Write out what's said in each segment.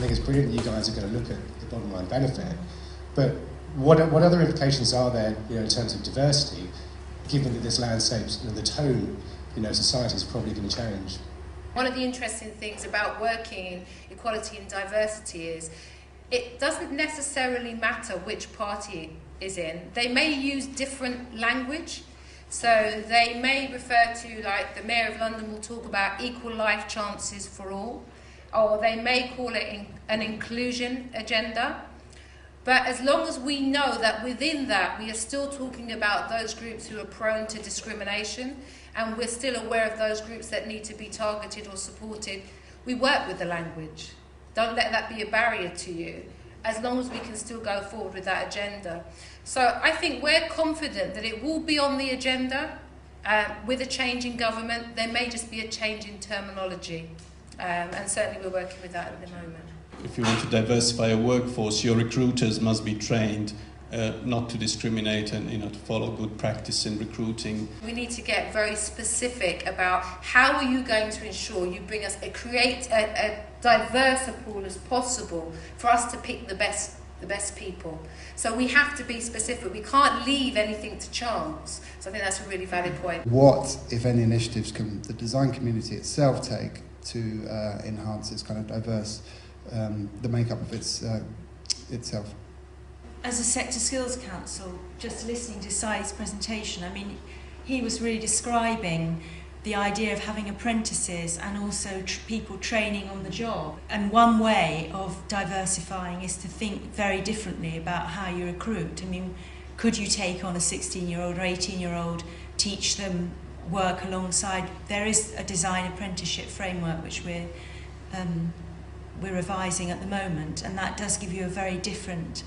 think it's brilliant that you guys are going to look at the bottom line benefit, but what other implications are there, in terms of diversity, given that this landscape, the tone, society is probably going to change? One of the interesting things about working in equality and diversity is it doesn't necessarily matter which party is in. They may use different language. So they may refer to, like the Mayor of London will talk about equal life chances for all, or they may call it an inclusion agenda. But as long as we know that within that we are still talking about those groups who are prone to discrimination, and we're still aware of those groups that need to be targeted or supported, we work with the language. Don't let that be a barrier to you, as long as we can still go forward with that agenda. So I think we're confident that it will be on the agenda. With a change in government, there may just be a change in terminology. And certainly we're working with that at the moment. If you want to diversify a workforce, your recruiters must be trained not to discriminate and to follow good practice in recruiting. We need to get very specific about how are you going to ensure you bring us create a diverse pool as possible for us to pick the best people. So we have to be specific. We can't leave anything to chance. So I think that's a really valid point. What, if any, initiatives can the design community itself take to enhance its kind of diverse, the makeup of itself? As a Sector Skills Council, just listening to Sai's presentation, he was really describing the idea of having apprentices and also people training on the job. And one way of diversifying is to think very differently about how you recruit. Could you take on a 16-year-old or 18-year-old, teach them, work alongside? There is a design apprenticeship framework which we're revising at the moment, and that does give you a very different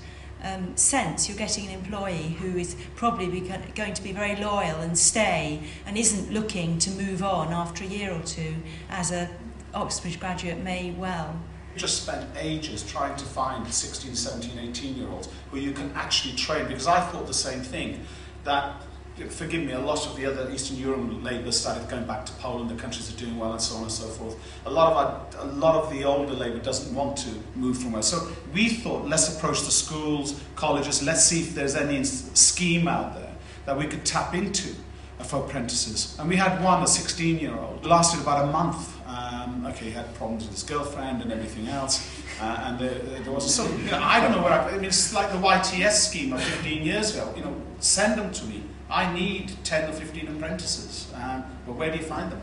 sense. You're getting an employee who is probably going to be very loyal and stay and isn't looking to move on after a year or two, as a Oxbridge graduate may well. We just spent ages trying to find 16, 17, 18-year-olds who you can actually train, because I thought the same thing, that, forgive me, a lot of the other Eastern European Labour started going back to Poland, the countries are doing well and so on and so forth. A lot of the older Labour doesn't want to move from west. So we thought, let's approach the schools, colleges, let's see if there's any scheme out there that we could tap into for apprentices. And we had one, a 16-year-old, lasted about a month. He had problems with his girlfriend and everything else. And there was so, I don't know where it's like the YTS scheme of 15 years ago. Send them to me. I need 10 or 15 apprentices, but where do you find them?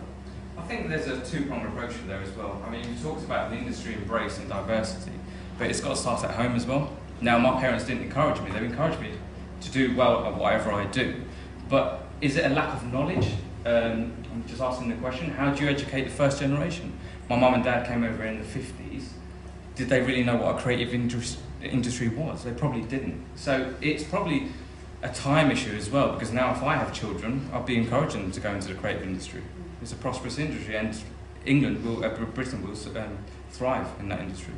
I think there's a two-pronged approach there as well. You talked about the industry embrace and diversity, but it's got to start at home as well. Now, my parents didn't encourage me. They encouraged me to do well at whatever I do. But is it a lack of knowledge? I'm just asking the question, how do you educate the first generation? My mum and dad came over in the 50s. Did they really know what a creative industry was? They probably didn't. So it's probably a time issue as well, because now if I have children, I'll be encouraging them to go into the creative industry. It's a prosperous industry, and Britain will thrive in that industry.